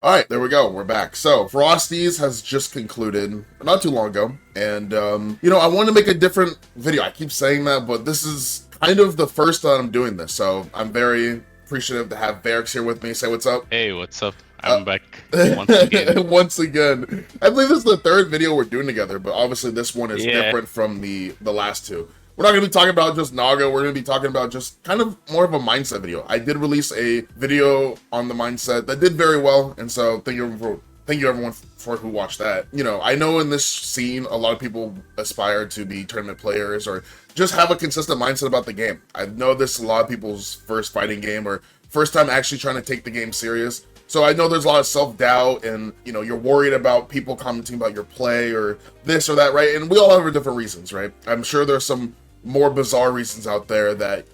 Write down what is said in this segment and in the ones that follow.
All right, there we go. We're back. So, Frosties has just concluded not too long ago, and I wanted to make a different video. I keep saying that, but this is kind of the first time I'm doing this, so I'm very appreciative to have Verix here with me. Say what's up. Hey, what's up? Uh, I'm back once again. once again, I believe this is the third video we're doing together, but obviously this one is Yeah, different from the last two. We're not going to be talking about just Naga. We're going to be talking about just kind of more of a mindset video. I did release a video on the mindset that did very well, and so thank you everyone for who watched that. I know in this scene a lot of people aspire to be tournament players or just have a consistent mindset about the game. I know this is a lot of people's first fighting game or first time actually trying to take the game serious. So I know there's a lot of self-doubt and, you're worried about people commenting about your play or this or that, right? And we all have our different reasons, right? I'm sure there's some more bizarre reasons out there that,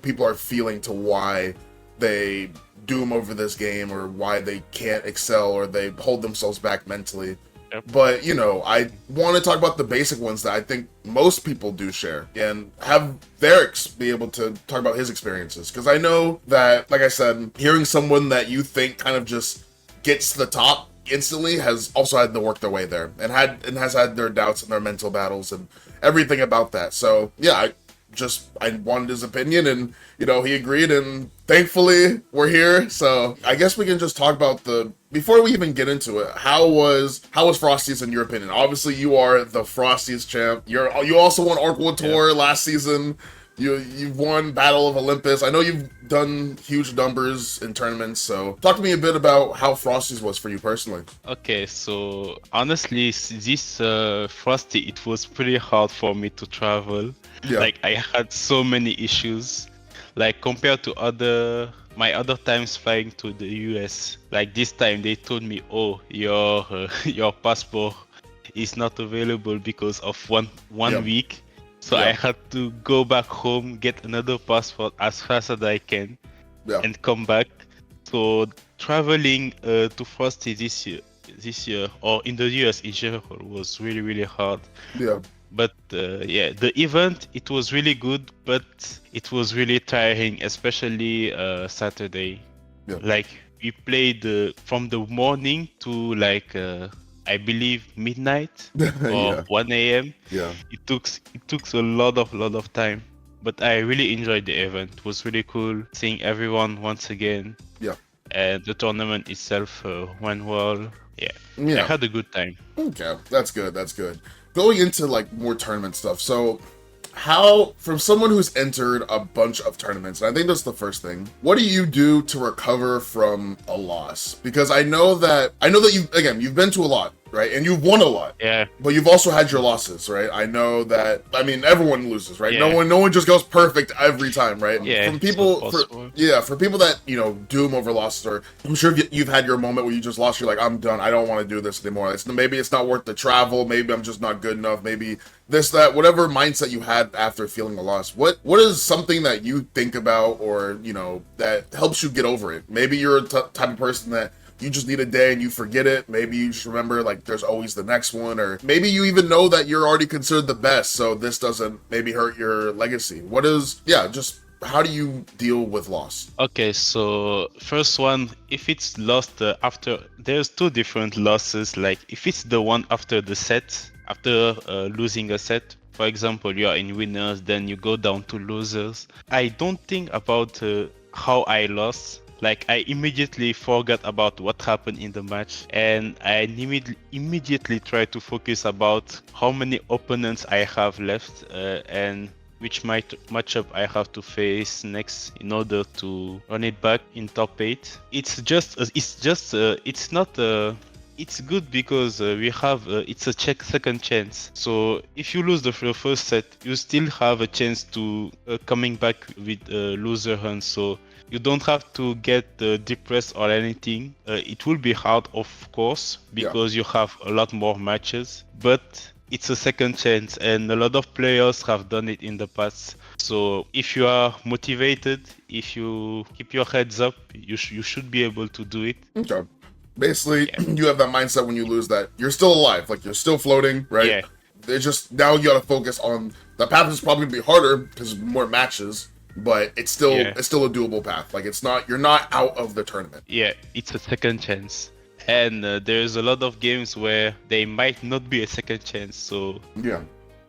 people are feeling to why they doom over this game or why they can't excel or they hold themselves back mentally. yep. But, I want to talk about the basic ones that I think most people do share and have Verix be able to talk about his experiences. Because I know that, like I said, hearing someone that you think kind of just gets to the top instantly has also had to work their way there and has had their doubts and their mental battles and everything about that. So, yeah, I wanted his opinion and he agreed and thankfully we're here. So I guess we can just talk about before we even get into it, how was Frosties in your opinion? Obviously you are the Frosties champ. You also won Orkwood Tour last season. You've won Battle of Olympus. I know you've done huge numbers in tournaments, so talk to me a bit about how Frosties was for you personally. Okay, so honestly, this Frosty, it was pretty hard for me to travel. Yeah. Like I had so many issues. Like compared to my other times flying to the US. Like this time they told me, oh, your your passport is not available because of one Yeah. week. So I Yeah. had to go back home, get another passport as fast as I can, Yeah. and come back. So traveling to Frosty this year, or in the US in general, was really really hard. Yeah. But yeah, the event it was really good, but it was really tiring, especially Saturday. Yeah. Like we played from the morning to like I believe midnight or Yeah. 1 a.m. Yeah. It took a lot of time, but I really enjoyed the event. It was really cool seeing everyone once again, Yeah. and the tournament itself went well. Yeah, I Yeah. had a good time. Okay, that's good. That's good. Going into like more tournament stuff. So, how from someone who's entered a bunch of tournaments, and I think that's the first thing. What do you do to recover from a loss? Because I know that you've been to a lot, right? And you've won a lot. Yeah, But you've also had your losses, right? I know that. I mean, everyone loses, right? yeah, No one just goes perfect every time, right? yeah. From It's not people, possible. for people that doom over losses, or I'm sure you've had your moment where you just lost. You're like, I'm done. I don't want to do this anymore. Maybe it's not worth the travel. Maybe I'm just not good enough. Maybe this, that, whatever mindset you had after feeling a loss. What is something that you think about, or that helps you get over it? Maybe you're a type of person that you just need a day and you forget it. Maybe you just remember like there's always the next one, or maybe you even know that you're already considered the best, so this doesn't maybe hurt your legacy. Just how do you deal with loss? Okay, so first one, if it's lost after, there's two different losses. Like if it's the one after the set, after losing a set, for example, you are in winners, then you go down to losers. I don't think about how I lost. Like I immediately forgot about what happened in the match, and I immediately try to focus about how many opponents I have left and which matchup I have to face next in order to run it back in top 8. It's not it's good because we have it's a second chance. So if you lose the first set, you still have a chance to coming back with loser hand. So you don't have to get depressed or anything. It will be hard, of course, Yeah. because you have a lot more matches, but it's a second chance, and a lot of players have done it in the past. So if you are motivated, if you keep your heads up, you should be able to do it. Okay. Basically, Yeah. you have that mindset when you lose that you're still alive, like you're still floating, right? Yeah. It's just now you got to focus on the path is probably gonna be harder because more matches, but it's still Yeah. it's still a doable path. Like you're not out of the tournament. Yeah, it's a second chance. And there's a lot of games where they might not be a second chance, so Yeah.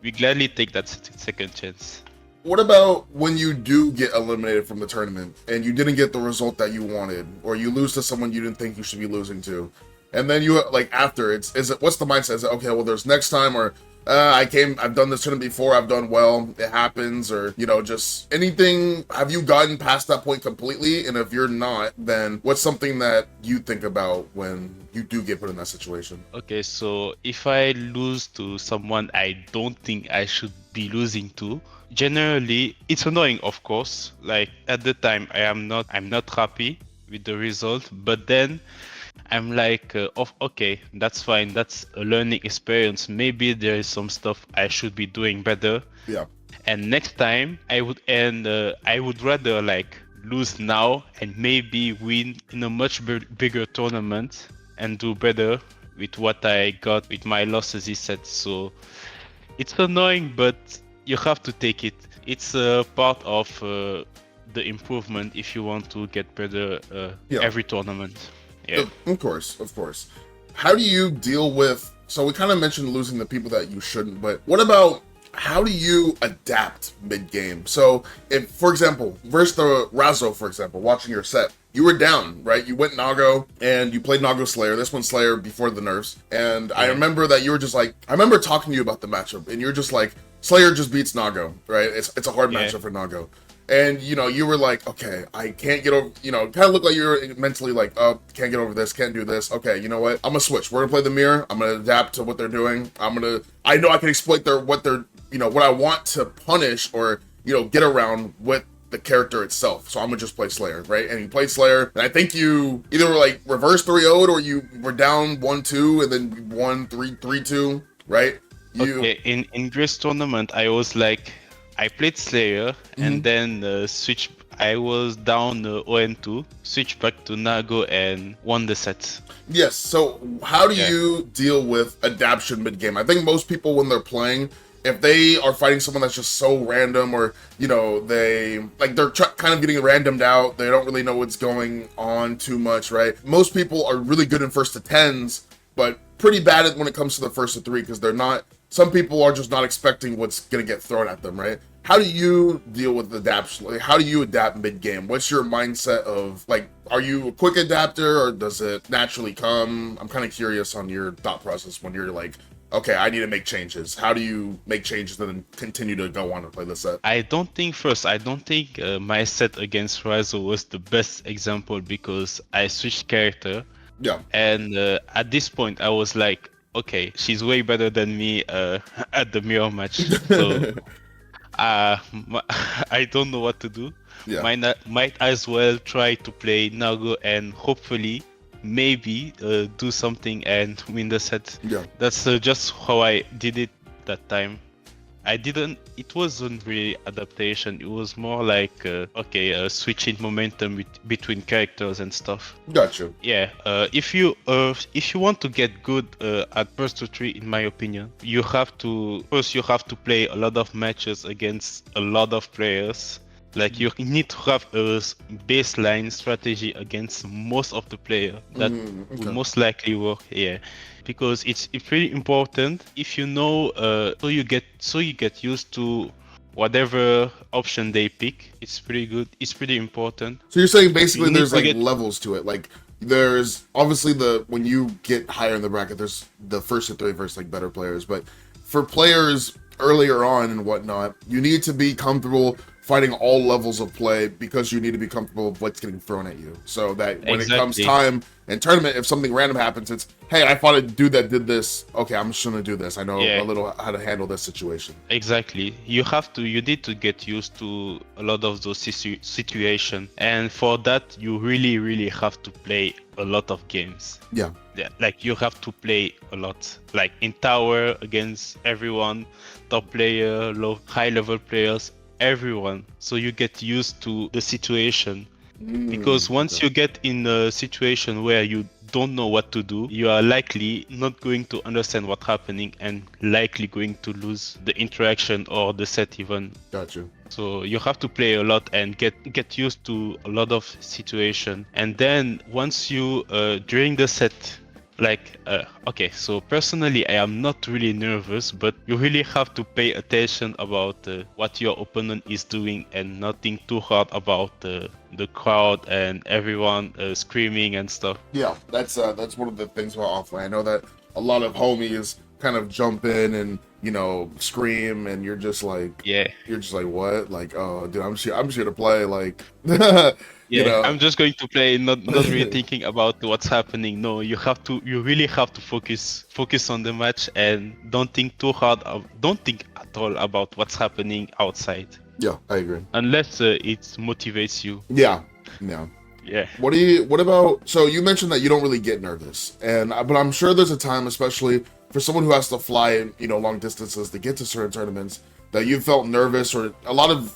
we gladly take that second chance. What about when you do get eliminated from the tournament and you didn't get the result that you wanted, or you lose to someone you didn't think you should be losing to, and then you like after what's the mindset? Is it okay? Well, there's next time, or I've done this tournament before, I've done well, it happens, or just anything. Have you gotten past that point completely? And if you're not, then what's something that you think about when you do get put in that situation? Okay, so if I lose to someone I don't think I should be losing to, generally it's annoying, of course. Like at the time I'm not happy with the result, but then I'm like, okay, that's fine. That's a learning experience. Maybe there is some stuff I should be doing better. Yeah. And next time I would rather like lose now and maybe win in a much bigger tournament and do better with what I got with my losses, he said. So it's annoying, but you have to take it. It's a part of the improvement if you want to get better every tournament. Yeah. Of course. How do you deal with, so we kind of mentioned losing the people that you shouldn't, but what about how do you adapt mid-game? So if, for example, versus the Razo, for example, watching your set, you were down, right? You went Nago and you played Nago Slayer. This one's Slayer before the nerfs. And I remember that you were just like, I remember talking to you about the matchup and you're just like, Slayer just beats Nago, right? It's a hard matchup for Nago. And, you were like, okay, I can't get over, kind of looked like you were mentally like, oh, can't get over this, can't do this. Okay, you know what? I'm going to switch. We're going to play the mirror. I'm going to adapt to what they're doing. I know I can exploit what I want to punish or, get around with the character itself. So I'm going to just play Slayer, right? And you played Slayer. And I think you either were like reverse 3-0'd or you were down 1-2 and then you won 3-2, right? Okay, in Grace tournament, I was like, I played Slayer and then switched. I was down 0-2, switched back to Nago and won the set. Yes. So how do you deal with adaptation mid game? I think most people when they're playing, if they are fighting someone that's just so random, or they're kind of getting randomed out, they don't really know what's going on too much, right? Most people are really good in first to tens, but pretty bad at when it comes to the first to three because they're not. Some people are just not expecting what's going to get thrown at them, right? How do you deal with adaptation? Like, how do you adapt mid-game? What's your mindset of, like, are you a quick adapter or does it naturally come? I'm kind of curious on your thought process when you're like, okay, I need to make changes. How do you make changes and then continue to go on and play the set? I don't think my set against Razo was the best example because I switched character. Yeah. And at this point, I was like, okay, she's way better than me at the mirror match. So I don't know what to do. Yeah. Might as well try to play Nago and hopefully, maybe do something and win the set. Yeah. That's just how I did it that time. It wasn't really adaptation. It was more like, switching momentum between characters and stuff. Gotcha. Yeah. If you want to get good at first to three, in my opinion, you have to play a lot of matches against a lot of players. Like you need to have a baseline strategy against most of the players that will most likely work. Yeah, because it's really important if you know. So you get used to whatever option they pick. It's pretty good. It's pretty important. So you're saying basically there's like levels to it. Like there's obviously when you get higher in the bracket, there's the first to three versus like better players. But for players earlier on and whatnot, you need to be comfortable fighting all levels of play because you need to be comfortable with what's getting thrown at you. So that when it comes time in tournament, if something random happens, it's, hey, I fought a dude that did this. Okay, I'm just gonna do this. I know a little how to handle this situation. Exactly. You need to get used to a lot of those situations. And for that, you really, really have to play a lot of games. Yeah. Yeah, like you have to play a lot. Like in tower against everyone, top player, high level players, everyone, so you get used to the situation. Because once you get in a situation where you don't know what to do, you are likely not going to understand what's happening and likely going to lose the interaction or the set even. Gotcha. So you have to play a lot and get used to a lot of situation. And then once you during the set Okay, so personally I am not really nervous, but you really have to pay attention about what your opponent is doing and not think too hard about the crowd and everyone screaming and stuff. Yeah, that's one of the things about offline. I know that a lot of homies kind of jump in and scream, and Yeah. you're just like what? Like, oh, dude, I'm just here to play. Like, you Yeah, know, I'm just going to play, not really thinking about what's happening. No, you really have to focus on the match and don't think too hard. Don't think at all about what's happening outside, yeah, I agree. unless it motivates you. Yeah, yeah. Yeah. What about, so you mentioned that you don't really get nervous, but I'm sure there's a time, especially for someone who has to fly, long distances to get to certain tournaments, that you felt nervous or a lot of,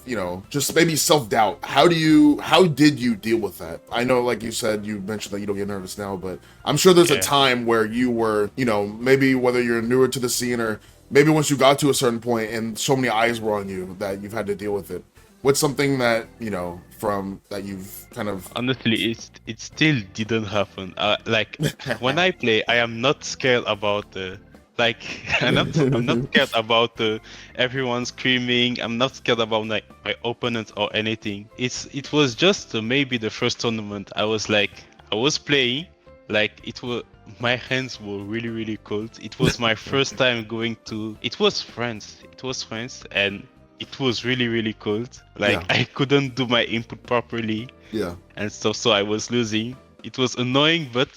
just maybe self-doubt. How did you deal with that? I know, like you said, you mentioned that you don't get nervous now, but I'm sure there's a Yeah. time where you were, maybe whether you're newer to the scene or maybe once you got to a certain point and so many eyes were on you that you've had to deal with it. What's something that from that you've kind of Honestly, it still didn't happen. Like when I play, I am not scared about like I'm not scared about everyone screaming. I'm not scared about like my opponents or anything. It was just maybe the first tournament. I was playing, like it was my hands were really cold. It was my first time going to. It was France, and it was really cold. Like Yeah. I couldn't do my input properly yeah and stuff, so I was losing. It was annoying, but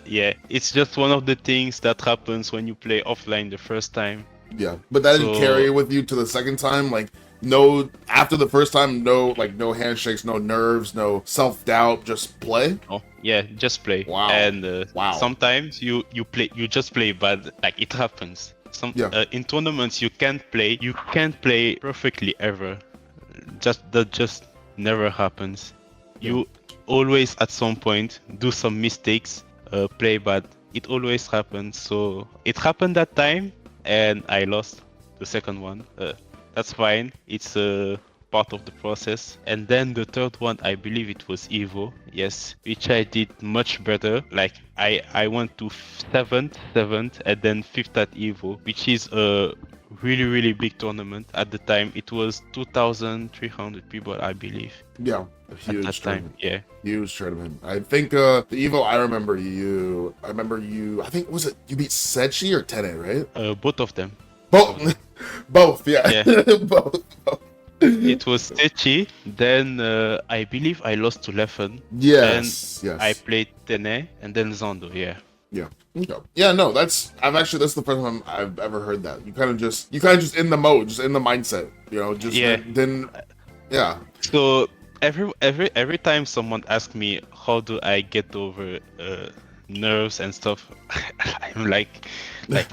yeah, it's just one of the things that happens when you play offline the first time. yeah but that didn't carry So with you to the second time, like no, after the first time, no handshakes, no nerves, no self-doubt, just play. oh yeah, just play. Wow. And Wow. sometimes you just play bad. Like it happens. Yeah. In tournaments you can't play perfectly ever. That just never happens. You always at some point do some mistakes, play bad. It always happens. So it happened that time, and I lost the second one. That's fine. It's part of the process. And then the third one, I believe it was Evo, yes, which I did much better. Like I went to seventh, and then fifth at Evo, which is a really big tournament. At the time, it was 2,300 people, I believe. Yeah, a At huge that time, tournament. yeah. Huge tournament. I think the Evo. I remember you. I think, was it you beat Sechi or Tene, right? Both of them. Both. Both. Yeah. Yeah. both. It was Techi. Then I believe I lost to Leffen. Yes. Then Yes. I played Tene and then Zondo. Yeah. Yeah. Okay. Yeah. No. That's the first time I've ever heard that. You kind of just in the mode, just in the mindset. Just Yeah. then. Yeah. So every time someone asks me how do I get over nerves and stuff, I'm like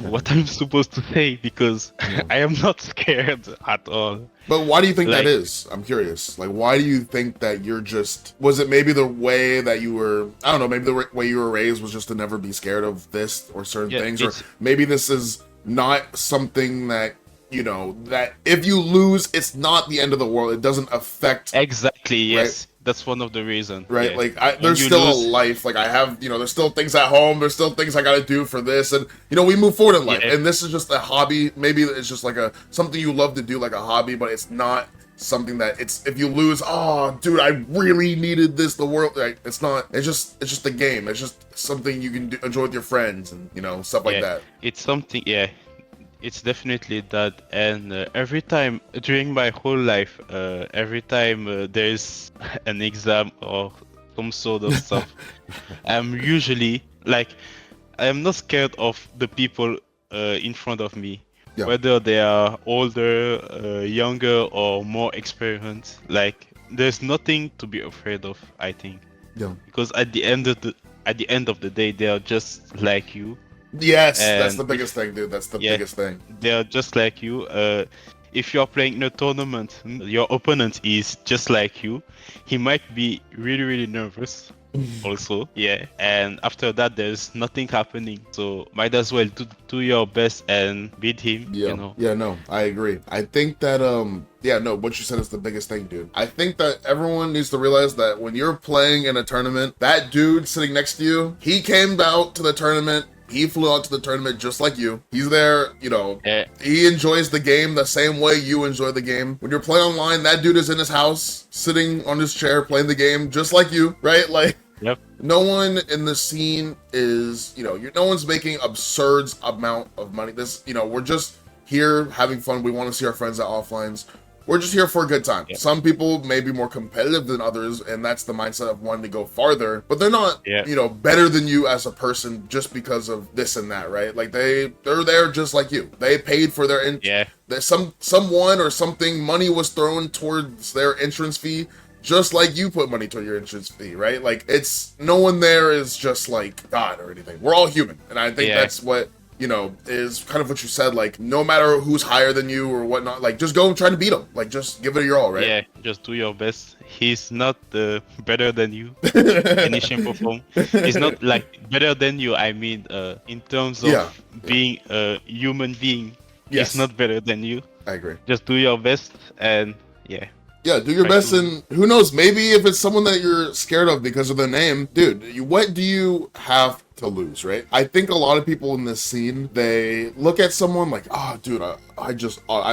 what I'm supposed to say, because I am not scared at all. But why do you think that Like- is? I'm curious. Like, why do you think that you're just? Was it maybe the way that you were? I don't know. Maybe the way you were raised was just to never be scared of this or certain Yeah, things, or it's- maybe this is not something that that if you lose, it's not the end of the world. It doesn't affect. Exactly, yes. That's one of the reasons. Right, Yeah. like When there's you still lose- a life. Like I have, there's still things at home. There's still things I gotta do for this, and we move forward in life. Yeah. And this is just a hobby. Maybe it's just like something you love to do, like a hobby, but it's not something that it's. If you lose, oh, dude, I really needed this. The world, like, it's not. It's just a game. It's just something you can enjoy with your friends and stuff like Yeah. that. It's something, yeah. It's definitely that, and every time during my whole life, every time there's an exam or some sort of stuff, I'm usually like, I'm not scared of the people in front of me, Yeah. whether they are older, younger, or more experienced. Like, there's nothing to be afraid of, I think, Yeah. because at the end of the day, they are just like you. Yes, that's And the biggest thing, dude. That's the Yeah. biggest thing. They are just like you. If you're playing in a tournament, your opponent is just like you. He might be really nervous also. Yeah. And after that, there's nothing happening. So might as well do your best and beat him. Yeah. You know. Yeah, no, I agree. I think that Yeah, no, what you said is the biggest thing, dude. I think that everyone needs to realize that when you're playing in a tournament, that dude sitting next to you, he came out to the tournament. He flew out to the tournament just like you. He's there, Yeah. he enjoys the game the same way you enjoy the game. When you're playing online, that dude is in his house, sitting on his chair, playing the game just like you, right? Like, Yep. no one in the scene is, no one's making absurd amount of money. We're just here having fun. We want to see our friends at offlines. We're just here for a good time. Yeah. Some people may be more competitive than others, and that's the mindset of wanting to go farther, but they're not, better than you as a person just because of this and that, right? Like they're there just like you. They paid for their someone or something, money was thrown towards their entrance fee, just like you put money toward your entrance fee, right? Like no one there is just like God or anything. We're all human, and I think that's what is kind of what you said, like, no matter who's higher than you or whatnot, like, just go and try to beat him. Like, just give it your all, right? Yeah, just do your best. He's not better than you in shape or form. He's not, like, better than you, I mean, in terms of being a human being. He's not better than you. I agree. Just do your best, and Yeah, do your best, and who knows, maybe if it's someone that you're scared of because of their name, dude, what do you have to lose, right? I think a lot of people in this scene, they look at someone like, oh, dude, I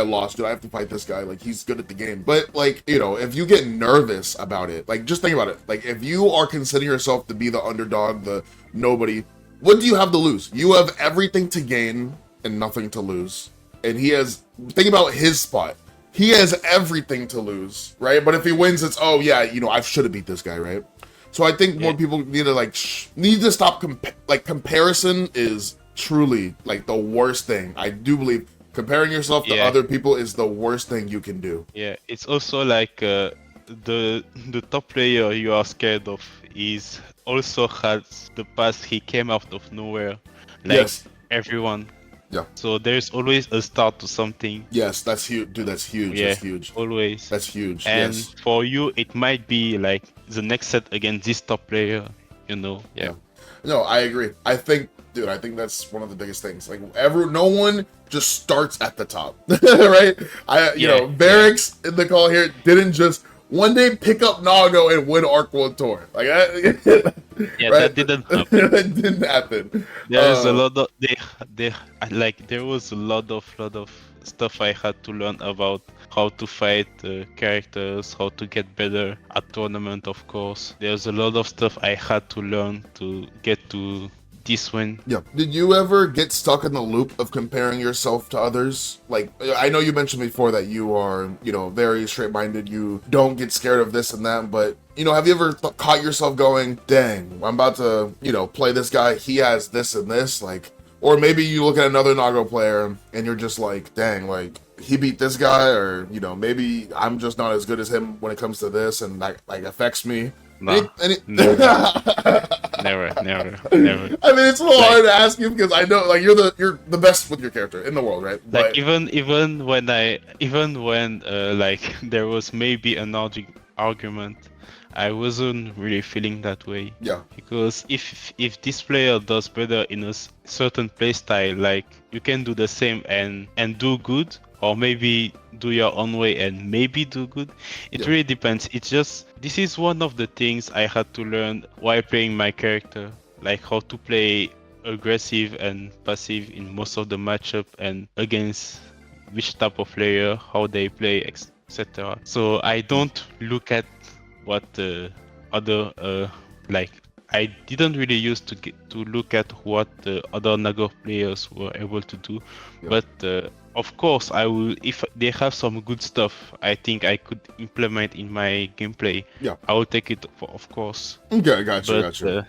lost, dude, I have to fight this guy, like, he's good at the game. But, like, if you get nervous about it, like, just think about it. Like, if you are considering yourself to be the underdog, the nobody, what do you have to lose? You have everything to gain and nothing to lose. And think about his spot. He has everything to lose, right? But if he wins, it's, oh yeah, I should have beat this guy, right? So I think more people need to stop. Comparison is truly like the worst thing. I do believe comparing yourself to other people is the worst thing you can do. Yeah, it's also like the top player you are scared of is also has the past. He came out of nowhere, like everyone. Yeah. So there's always a start to something. Yes, that's huge, dude. That's huge. Yeah, that's huge. Always. That's huge. And for you, it might be like the next set against this top player. Yeah. No, I agree. I think that's one of the biggest things. Like, no one just starts at the top, right? Verix in the call here didn't just one day pick up Nago and win Arc World Tour. Like, that didn't happen. That didn't happen. There's a lot of there was a lot of stuff I had to learn about how to fight characters, how to get better at tournament. Of course, there's a lot of stuff I had to learn to get to this win. Yeah. Did you ever get stuck in the loop of comparing yourself to others? Like, I know you mentioned before that you are, very straight-minded. You don't get scared of this and that, but, have you ever caught yourself going, dang, I'm about to, play this guy. He has this and this, like, or maybe you look at another Nago player and you're just like, dang, like, he beat this guy, or, maybe I'm just not as good as him when it comes to this, and that, like, affects me. No, never. I mean, it's a little hard to ask you because I know, like, you're the best with your character in the world, right? Like, even when like there was maybe an argument, I wasn't really feeling that way. Yeah. Because if this player does better in a certain playstyle, like, you can do the same and do good, or maybe do your own way and maybe do good. It really depends. It's just, this is one of the things I had to learn while playing my character, like how to play aggressive and passive in most of the matchup and against which type of player, how they play, etc. So I don't look at what other I didn't really used to look at what the other Nago players were able to do, but of course I will, if they have some good stuff I think I could implement in my gameplay. I will take it of course. Okay, gotcha.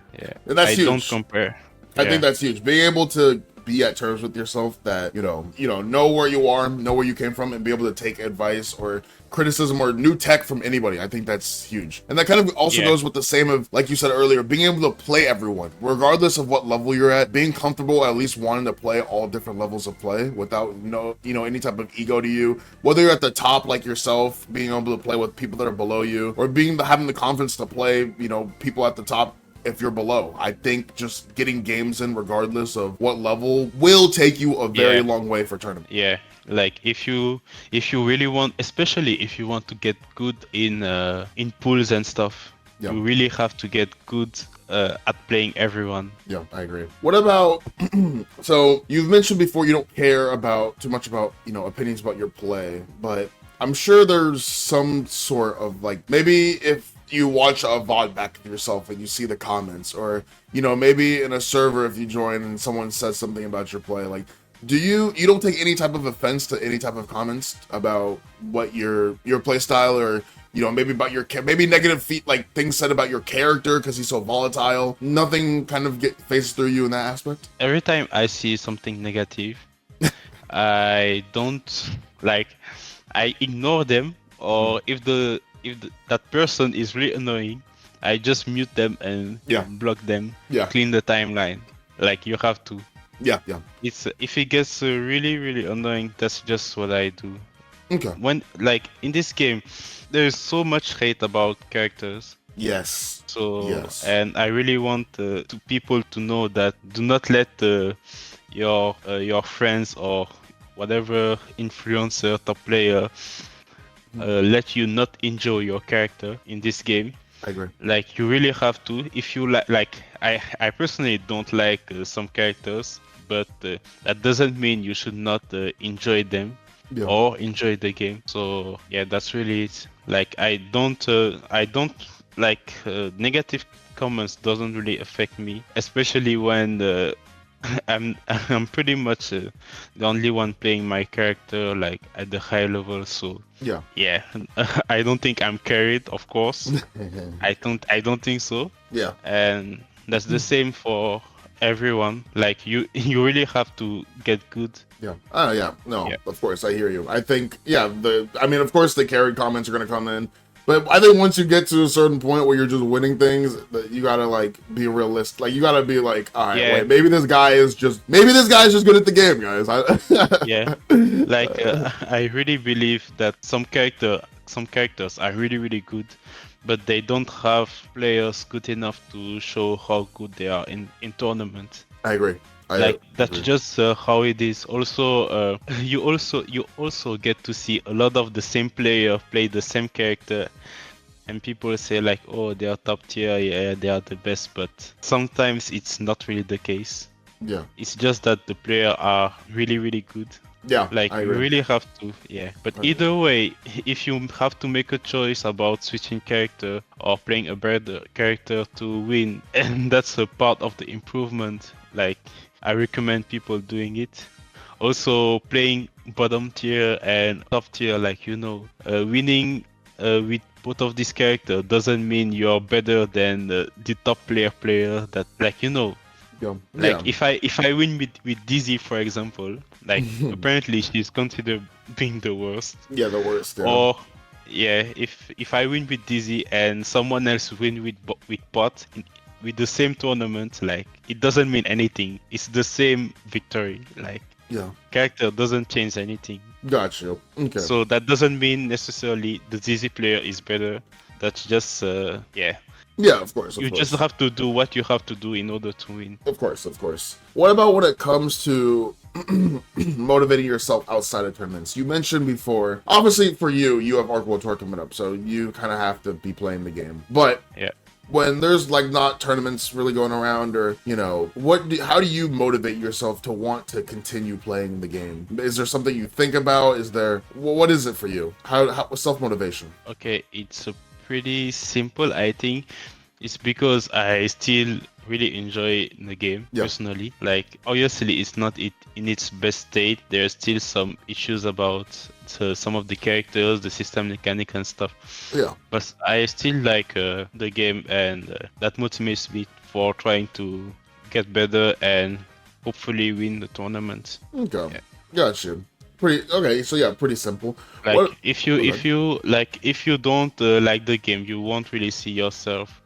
And that's huge. Don't compare. I think that's huge. Being able to be at terms with yourself, that know where you are, know where you came from, and be able to take advice or criticism or new tech from anybody. I think that's huge. And that kind of also goes with the same of, like you said earlier, being able to play everyone regardless of what level you're at, being comfortable at least wanting to play all different levels of play without any type of ego to you, whether you're at the top like yourself, being able to play with people that are below you, or having the confidence to play people at the top if you're below. I think just getting games in regardless of what level will take you a very long way for tournament. Like if you really want, especially if you want to get good in pools and stuff, Yeah. you really have to get good at playing everyone. Yeah, I agree. What about so you've mentioned before you don't care about too much about, opinions about your play, but I'm sure there's some sort of like maybe if you watch a VOD back of yourself and you see the comments, or maybe in a server if you join and someone says something about your play, like do you don't take any type of offense to any type of comments about what your play style, or maybe about maybe negative like things said about your character because he's so volatile? Nothing kind of faces through you in that aspect? Every time I see something negative, I don't like I ignore them, or if that person is really annoying, I just mute them and Yeah. block them, Yeah. clean the timeline. Like you have to. Yeah. Yeah. It's if it gets really annoying, that's just what I do. Okay. When like in this game, there's so much hate about characters. Yes. So Yes. and I really want to people to know that do not let your friends or whatever influencer top player let you not enjoy your character in this game. I agree. Like you really have to. If you like I personally don't like some characters, but that doesn't mean you should not enjoy them Yeah. or enjoy the game. So yeah, that's really it. Like I don't like negative comments doesn't really affect me, especially when I'm pretty much the only one playing my character like at the high level. So Yeah. yeah, I don't think I'm carried, of course. I don't think so. Yeah. And that's the same for everyone. Like you really have to get good. Yeah. Yeah. No, Yeah. of course, I hear you. I think, yeah, I mean, of course, the carried comments are going to come in. But I think once you get to a certain point where you're just winning things, that you gotta like be realistic. Like you gotta be like, all right, Yeah. wait, maybe this guy is just good at the game, guys. Yeah. Like I really believe that some characters are really good, but they don't have players good enough to show how good they are in tournaments. I agree. Like that's just how it is. Also, you also get to see a lot of the same player play the same character, and people say like, oh, they are top tier, yeah, they are the best, but sometimes it's not really the case. Yeah. It's just that the player are really good. Yeah. Like I you agree. really have to, yeah. But either way, if you have to make a choice about switching character or playing a better character to win, and that's a part of the improvement. Like I recommend people doing it. Also, playing bottom tier and top tier, like winning with both of these characters doesn't mean you're better than the top player that Yeah. like if I win with Dizzy, for example, like apparently she's considered being the worst. Yeah, the worst. Yeah. Or yeah, if I win with Dizzy and someone else win with Pot with the same tournament, like it doesn't mean anything. It's the same victory. Like Yeah. character doesn't change anything. Got you. Okay. So that doesn't mean necessarily the Dizzy player is better. That's just yeah. Yeah, of course. You just have to do what you have to do in order to win. Of course, of course. What about when it comes to motivating yourself outside of tournaments? You mentioned before, obviously for you have Arc World Tour coming up, so you kind of have to be playing the game. But yeah, when there's like not tournaments really going around, or how do you motivate yourself to want to continue playing the game? Is there something you think about? Is there what is it for you? How self motivation? okay, it's a pretty simple, I think. It's because I still really enjoy the game personally. Like obviously it's not in its best state. There's still some issues about some of the characters, the system mechanic and stuff. Yeah. But I still like the game, and that motivates me for trying to get better and hopefully win the tournament. Okay. Yeah. Gotcha. Pretty simple. Like if you don't like the game, you won't really see yourself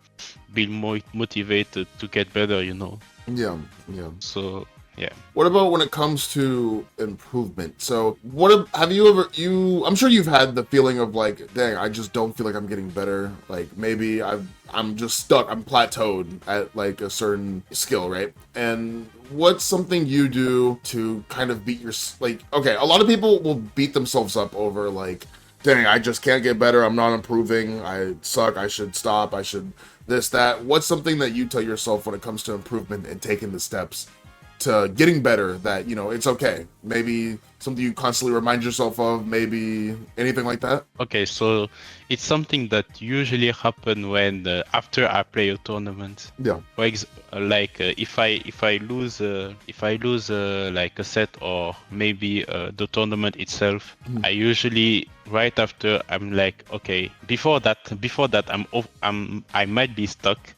be more motivated to get better, Yeah. So yeah. What about when it comes to improvement? So, have you ever I'm sure you've had the feeling of like, dang, I just don't feel like I'm getting better. Like maybe I'm just stuck. I'm plateaued at like a certain skill, right? And what's something you do to kind of beat your like? Okay, a lot of people will beat themselves up over like, dang, I just can't get better. I'm not improving. I suck. I should stop. I should this that. What's something that you tell yourself when it comes to improvement and taking the steps to getting better, that it's okay? Maybe something you constantly remind yourself of, maybe anything like that? Okay, so it's something that usually happen when after I play a tournament. Yeah. If I lose like a set, or maybe the tournament itself, I usually right after I'm like, okay, before that I might be stuck.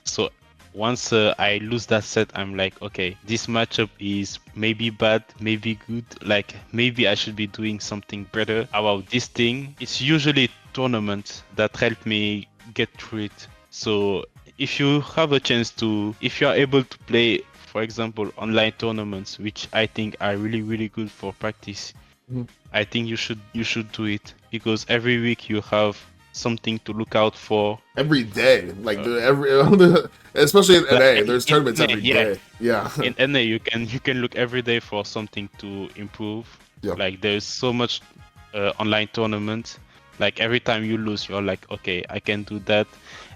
So once I lose that set, I'm like, okay, this matchup is maybe bad, maybe good. Like maybe I should be doing something better about this thing. It's usually tournaments that help me get through it. So if you have a chance to, if you are able to play, for example, online tournaments, which I think are really, really good for practice, I think you should do it, because every week you have something to look out for. Every day, like especially in Like NA, there's tournaments every day. Yeah. in NA you can look every day for something to improve. Yeah. Like there's so much online tournament. Like every time you lose, you're like, okay, I can do that,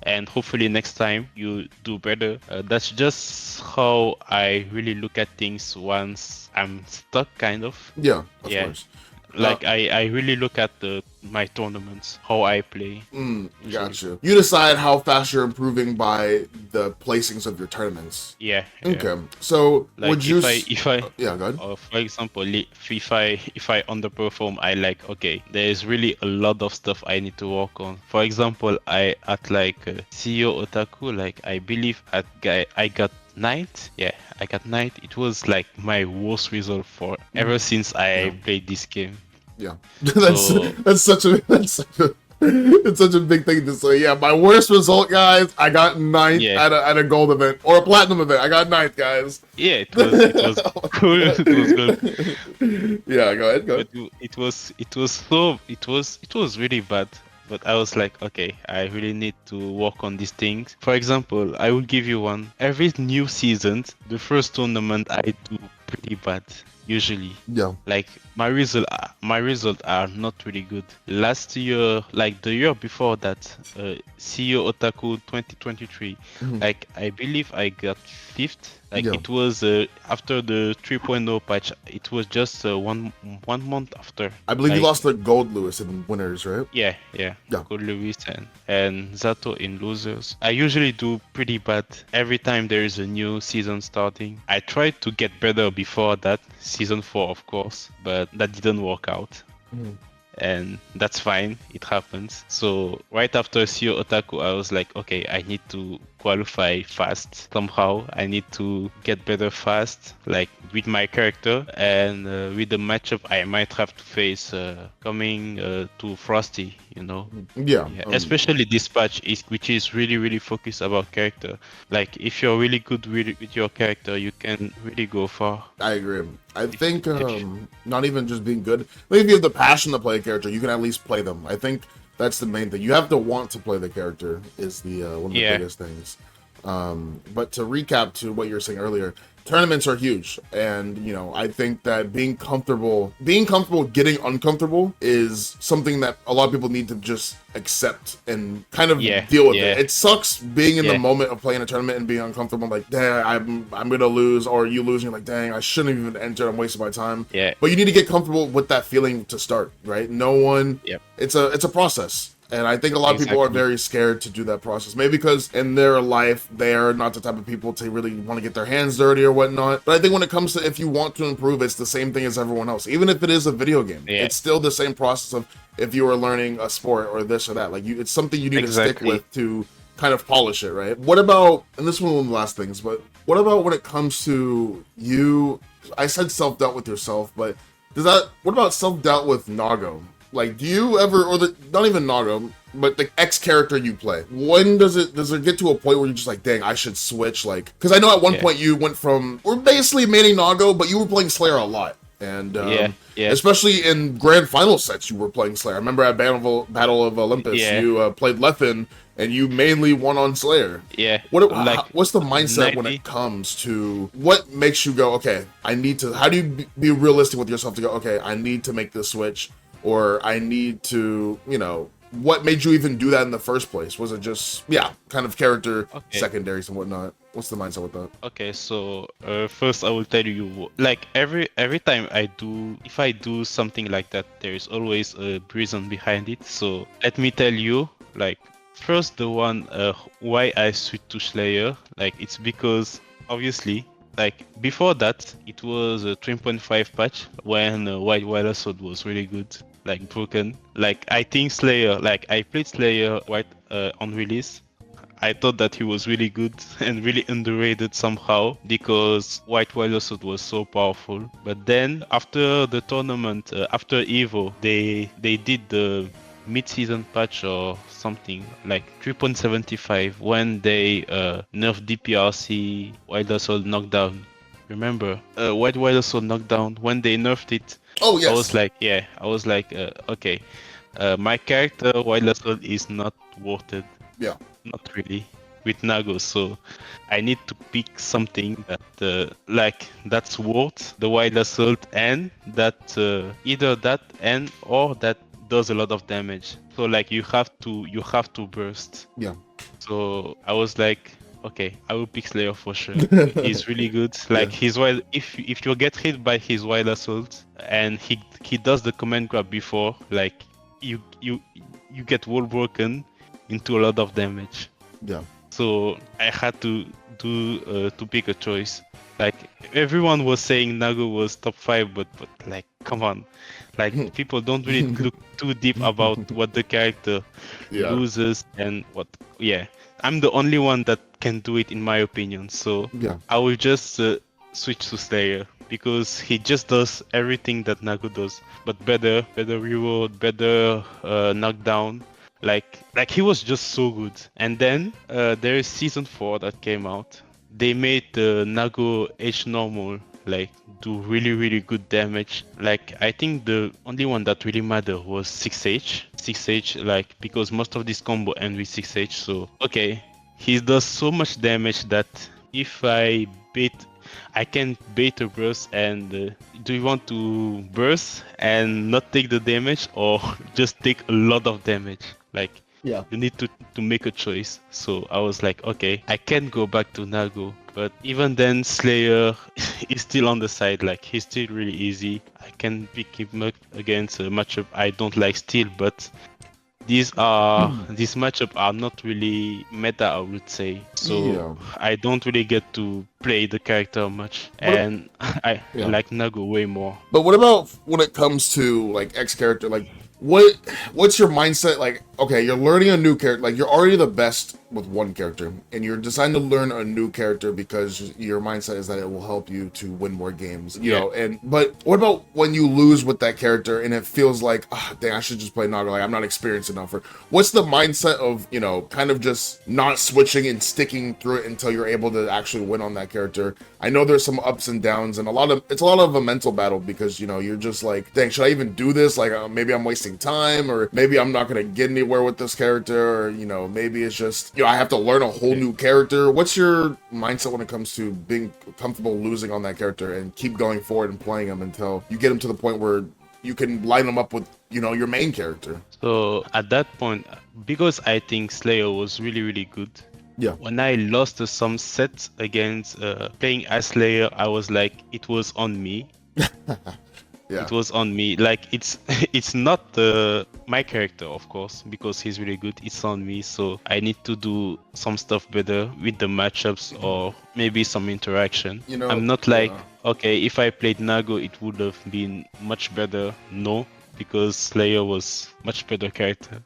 and hopefully next time you do better. That's just how I really look at things once I'm stuck, kind of. Yeah, of course. Like I really look at my tournaments, how I play. Gotcha. You decide how fast you're improving by the placings of your tournaments. Yeah. Okay. So Like would you? if I Yeah, go ahead. for example, if I underperform, I like, okay, there is really a lot of stuff I need to work on. For example, I at like CEO Otaku, like I believe I got ninth. Yeah, I got ninth. It was like my worst result for ever since I played this game. Yeah, that's such a it's such a big thing to say. Yeah, my worst result, guys. I got ninth at a gold event or a platinum event. I got ninth, guys. Yeah, it was cool. It was good. Yeah, go ahead. But it was really bad. But I was like, okay, I really need to work on these things. For example, I will give you one. Every new season, the first tournament I do pretty bad. Usually, yeah, like my result are not really good. Last year, like the year before that, CEO Otaku 2023, like I believe I got fifth. Like it was after the 3.0 patch. It was just one month after. I believe like, you lost the Gold Lewis in winners, right? Yeah. Gold Lewis and Zato in losers. I usually do pretty bad every time there is a new season starting. I tried to get better before that, season 4 of course, but that didn't work out. And that's fine, it happens. So right after CEO Otaku, I was like, okay, I need to qualify fast somehow. I need to get better fast, like with my character, and with the matchup I might have to face coming to Frosty, Yeah. Especially this patch which is really, really focused about character. Like if you're really good with your character, you can really go far. I agree. I think not even just being good. Maybe if you have the passion to play a character, you can at least play them. I think that's the main thing. You have to want to play the character is the one of the biggest things. But to recap to what you were saying earlier, tournaments are huge, and I think that being comfortable getting uncomfortable is something that a lot of people need to just accept and kind of deal with it. It sucks being in the moment of playing a tournament and being uncomfortable, like, dang, I'm gonna lose, or you lose and you're like, dang, I shouldn't even enter, I'm wasting my time. But you need to get comfortable with that feeling to start, right? It's a process. And I think a lot of people are very scared to do that process. Maybe because in their life, they're not the type of people to really want to get their hands dirty or whatnot. But I think when it comes to if you want to improve, it's the same thing as everyone else. Even if it is a video game, it's still the same process of if you were learning a sport or this or that. Like it's something you need to stick with to kind of polish it, right? What about, and this one of the last things, but what about when it comes to you? I said self-doubt with yourself, but what about self-doubt with Nago? Like, do you ever, not even Nago, but the X character you play, when does it get to a point where you're just like, dang, I should switch? Like, because I know at one point you went from, we're basically maining Nago, but you were playing Slayer a lot. And especially in grand final sets, you were playing Slayer. I remember at Battle of Olympus, you played Leffen, and you mainly won on Slayer. Yeah. What's the mindset 90? when it comes to what makes you go, okay, I need to, how do you be realistic with yourself to go, okay, I need to make this switch, or I need to, you know, what made you even do that in the first place? Was it just, kind of character secondaries and whatnot? What's the mindset with that? Okay, so first I will tell you, like every time if I do something like that, there is always a reason behind it. So let me tell you, like first the one why I switched to Slayer, like it's because obviously, like before that it was a 3.5 patch when White Wilder Sword was really good, like broken. Like I think Slayer, like I played Slayer on release. I thought that he was really good and really underrated somehow because White Wilder Sword was so powerful. But then after the tournament, after Evo, they did the mid-season patch or something like 3.75 when they nerfed DPRC Wilder Sword knockdown. Remember, White Wilder Sword knockdown when they nerfed it. Oh yes. I was like, okay, my character Wilder Sword is not worth it. Yeah. Not really with Nago, so I need to pick something that that's worth the Wild Assault and that either that and or that does a lot of damage. So like you have to burst. Yeah. So I was like, okay, I will pick Slayer for sure. He's really good. Like his wild, if you get hit by his Wild Assault and he does the command grab before, like you get wall broken into a lot of damage. Yeah. So I had to pick a choice. Like everyone was saying Nago was top 5, but like come on, like people don't really look too deep about what the character loses and what. Yeah, I'm the only one that can do it in my opinion. So I will just switch to Slayer because he just does everything that Nago does, but better reward, better knockdown. Like he was just so good. And then there is season 4 that came out. They made the Nago H normal like do really good damage. Like I think the only one that really mattered was 6H like because most of this combo end with 6H. So okay, he does so much damage that if I can bait a burst. And do you want to burst and not take the damage or just take a lot of damage? Like you need to make a choice. So I was like, okay, I can go back to Nago, but even then Slayer is still on the side. Like he's still really easy. I can pick him up against a matchup I don't like still, but these matchup are not really meta, I would say. So I don't really get to play the character much, and I like Nago way more. But what about when it comes to like X character? Like what's your mindset? Like, okay, you're learning a new character. Like you're already the best with one character, and you're deciding to learn a new character because your mindset is that it will help you to win more games. You know, but what about when you lose with that character and it feels like, dang, I should just play Naga. Like I'm not experienced enough. Or what's the mindset of, you know, kind of just not switching and sticking through it until you're able to actually win on that character? I know there's some ups and downs, and it's a lot of a mental battle because, you know, you're just like, dang, should I even do this? Like maybe I'm wasting time, or maybe I'm not gonna get anywhere with this character, or, you know, maybe it's just, you know, I have to learn a whole new character. What's your mindset when it comes to being comfortable losing on that character and keep going forward and playing him until you get him to the point where you can line him up with, you know, your main character? So at that point, because I think Slayer was really good, when I lost some sets against playing as Slayer, I was like, it was on me. It was on me. Like it's not my character, of course, because he's really good. It's on me, so I need to do some stuff better with the matchups or maybe some interaction. You know, I'm not like, okay, if I played Nago, it would have been much better. No, because Slayer was much better character.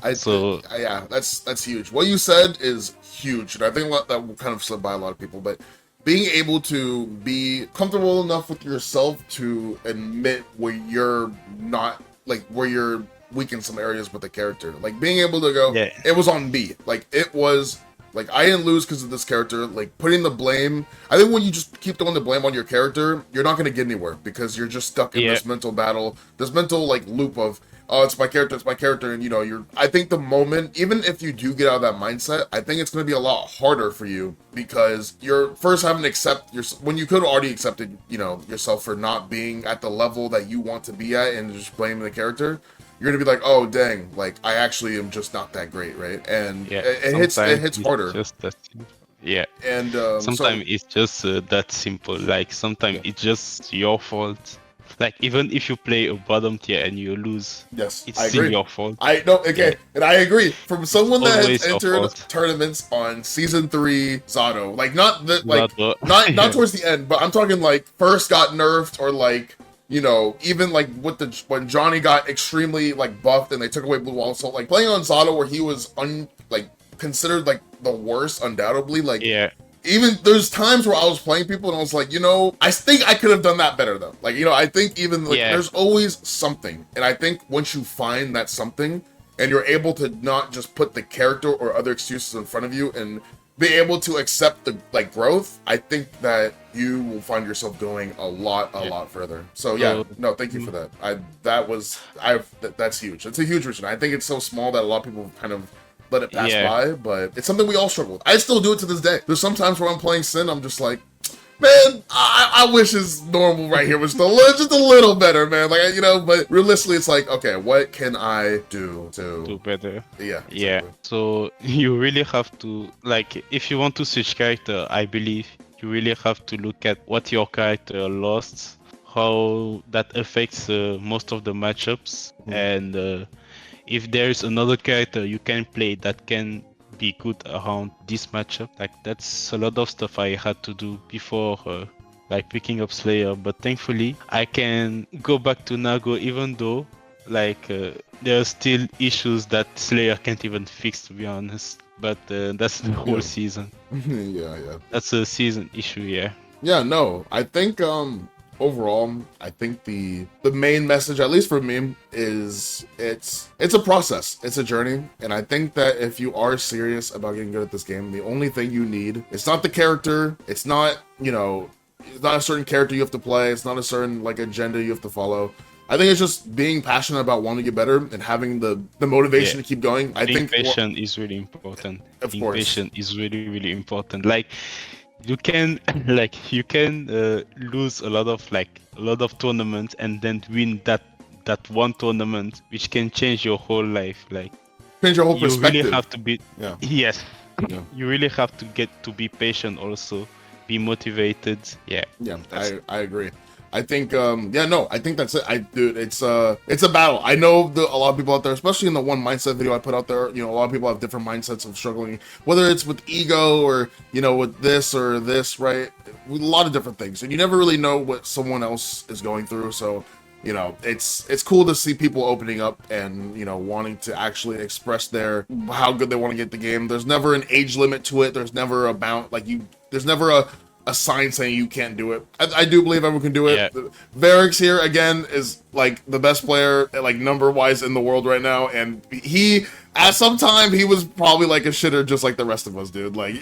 That's huge. What you said is huge, and I think that will kind of slip by a lot of people, but being able to be comfortable enough with yourself to admit where you're not, like, where you're weaken some areas with the character. Like being able to go, Yeah. it was on me. Like it was like I didn't lose because of this character. Like putting the blame, I think when you just keep throwing the blame on your character, you're not gonna get anywhere because you're just stuck in this mental battle, this mental like loop of, oh, it's my character, and you know, I think the moment, even if you do get out of that mindset, I think it's going to be a lot harder for you because you're first having to accept when you could have already accepted, you know, yourself for not being at the level that you want to be at and just blaming the character. You're gonna be like, oh dang, like I actually am just not that great, right? And it hits harder. Just that simple. Yeah. And Sometimes it's just that simple. Like sometimes it's just your fault. Like even if you play a bottom tier and you lose, yes, it's I still agree. your fault. I know, okay, Yeah. and I agree. From someone that has Always your entered fault. tournaments on season 3 Zato, like not the like Zato. not towards the end, but I'm talking like first got nerfed or like, you know, even like when Johnny got extremely like buffed and they took away Blue Wall Assault, like playing on Zato where he was considered like the worst, undoubtedly. Like Yeah. even there's times where I was playing people and I was like, you know, I think I could have done that better though. Like, you know, I think even like there's always something. And I think once you find that something and you're able to not just put the character or other excuses in front of you and be able to accept the like growth, I think that you will find yourself going a lot further. So yeah, no, thank you for that. That's huge. It's a huge reason. I think it's so small that a lot of people kind of let it pass by, but it's something we all struggle with. I still do it to this day. There's sometimes where I'm playing Sin, I'm just like, man, I wish his normal right here was just a little better, man. Like, you know, but realistically, it's like, okay, what can I do to do better? Yeah. Exactly. Yeah. So you really have to, like, if you want to switch character, I believe you really have to look at what your character lost, how that affects most of the matchups, and if there's another character you can play that can be good around this matchup, like that's a lot of stuff I had to do before like picking up Slayer, but thankfully I can go back to Nago even though like there are still issues that Slayer can't even fix, to be honest, but that's the whole season. yeah That's a season issue. Yeah, no, I think overall, I think the main message, at least for me, is it's a process, it's a journey, and I think that if you are serious about getting good at this game, the only thing you need, it's not the character, it's not, you know, it's not a certain character you have to play, it's not a certain like agenda you have to follow. I think it's just being passionate about wanting to get better and having the motivation to keep going. I think patient is really important. Of Being course, patient is really, really important. Like you can lose a lot of tournaments and then win that one tournament, which can change your whole life. Like change your whole perspective. You really have to be Yeah. You really have to get to be patient also, be motivated. I agree. I think I think that's it. It's a battle. I know a lot of people out there, especially in the one mindset video I put out there, you know, a lot of people have different mindsets of struggling, whether it's with ego or, you know, with this or this, right? With a lot of different things, and you never really know what someone else is going through. So, you know, it's cool to see people opening up and, you know, wanting to actually express how good they want to get the game. There's never an age limit to it. There's never there's never a sign saying you can't do it. I do believe everyone can do it. Yeah. Verix here again is like the best player, like number wise in the world right now, and he at some time he was probably like a shitter just like the rest of us, dude. Like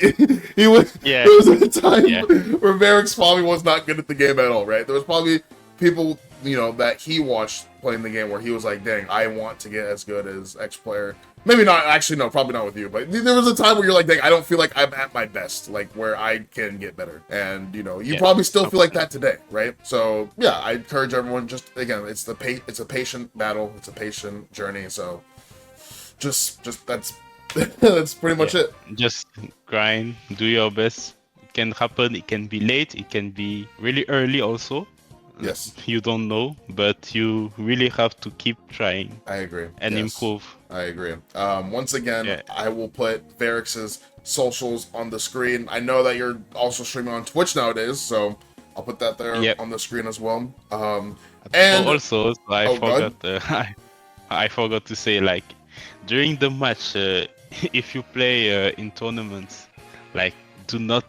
he was. Yeah. There was a time where Verix probably was not good at the game at all, right? There was probably people, you know, that he watched playing the game where he was like, dang, I want to get as good as X player. Maybe not, actually, no, probably not with you, but there was a time where you're like, dang, I don't feel like I'm at my best, like where I can get better. And, you know, you probably still feel like that today, right? So, yeah, I encourage everyone, just, again, it's a patient battle, it's a patient journey, so just that's that's pretty much it. Just grind, do your best. It can happen, it can be late, it can be really early also. Yes. You don't know, but you really have to keep trying. I agree. And improve. I agree. Once again, I will put Verix's socials on the screen. I know that you're also streaming on Twitch nowadays, so I'll put that there on the screen as well. And also, I forgot to say, like, during the match, if you play in tournaments, like, do not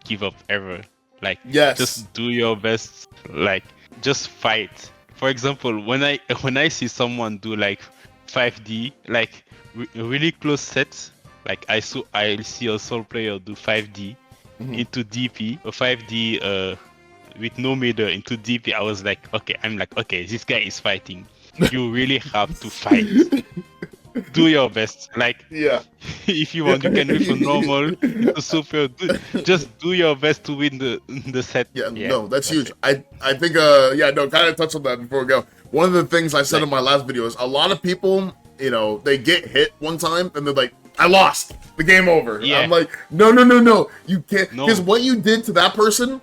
give up ever. Like, just do your best. Like, just fight for example, when I see someone do like 5D, like really close sets, like I see a solo player do 5D into DP or 5D with no middle into DP. I was like, okay, this guy is fighting. You really have to fight. Do your best. Like, Yeah. if you want, you can move from normal into super. Just do your best to win the set. Yeah, no, that's huge. it. I think kind of touch on that before we go. One of the things I said in my last video is a lot of people, they get hit one time and they're like, I lost. The game over. Yeah. I'm like, no. You can't, because what you did to that person,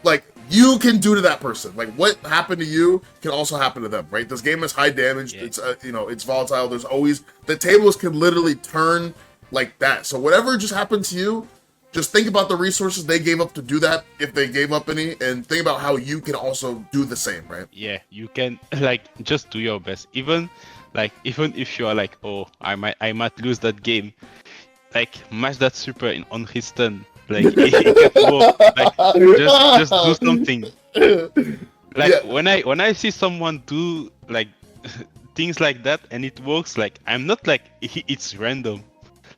like, you can do to that person. Like, what happened to you can also happen to them, right? This game is high damage. Yeah. It's it's volatile. There's always, the tables can literally turn like that. So whatever just happened to you, just think about the resources they gave up to do that, if they gave up any, and think about how you can also do the same, right? Yeah, you can like just do your best. Even if you are like, oh, I might lose that game, like match that super on his turn. Like it can work. Like just do something. Like when I see someone do like things like that and it works, like I'm not like it's random.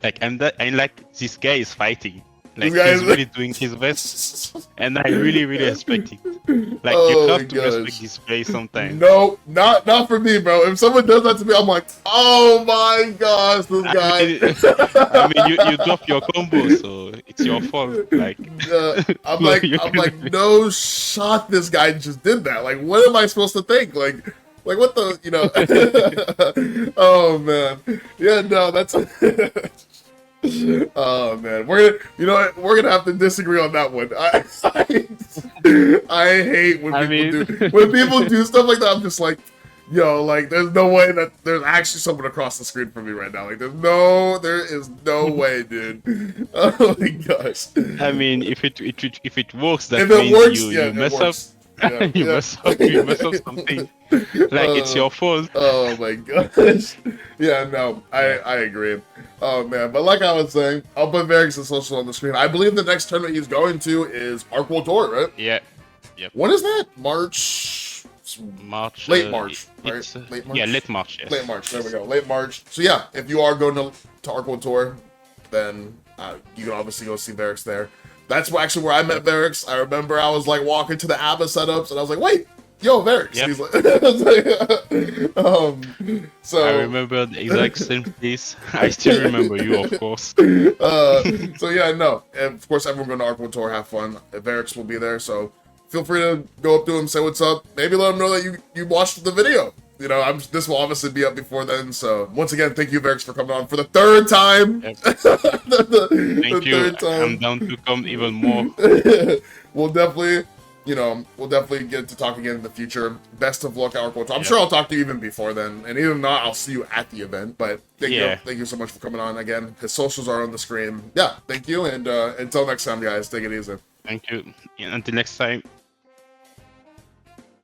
Like I'm like this guy is fighting. Like he's really doing his best, and I really respect it. Like you have to respect this play sometimes. No, not for me, bro. If someone does that to me, I'm like, oh my gosh, this guy. I mean, you drop your combo, so it's your fault. Like I'm like, no shot. This guy just did that. Like, what am I supposed to think? Like what the, oh man, yeah, no, that's. Oh man, we're gonna have to disagree on that one. I hate when people do stuff like that. I'm just like, yo, like there's no way that there's actually someone across the screen from me right now. Like there is no way, dude. Oh my gosh. I mean, if it works, that if means it works, you mess up. Yeah, you mess up something. Like it's your fault. Oh my gosh. Yeah, no, I agree. Oh man, but like I was saying, I'll put Verix' social on the screen. I believe the next tournament he's going to is Arc World Tour, right? Yeah. Yep. When is that? March. Late March, right? Late March. Yeah, late March. Yes. Late March. There we go. Late March. So yeah, if you are going to Arc World Tour, then you can obviously go see Verix there. That's actually where I met Verix. I remember I was like walking to the ABBA setups, and I was like, "Wait, yo, Verix." Yep. He's like, so I remember the exact same place. I still remember you, of course. So yeah, no. And of course, everyone going to Arc World Tour, have fun. Verix will be there, so feel free to go up to him, say what's up. Maybe let him know that you watched the video. This will obviously be up before then. So once again, thank you, Verix, for coming on for the third time. Yep. Thank you. Third time. I'm down to come even more. We'll definitely get to talk again in the future. Best of luck at Arc World Tour. I'm sure I'll talk to you even before then, and even not, I'll see you at the event. But thank you so much for coming on again. His socials are on the screen. Yeah, thank you, and until next time, guys, take it easy. Thank you. Until next time.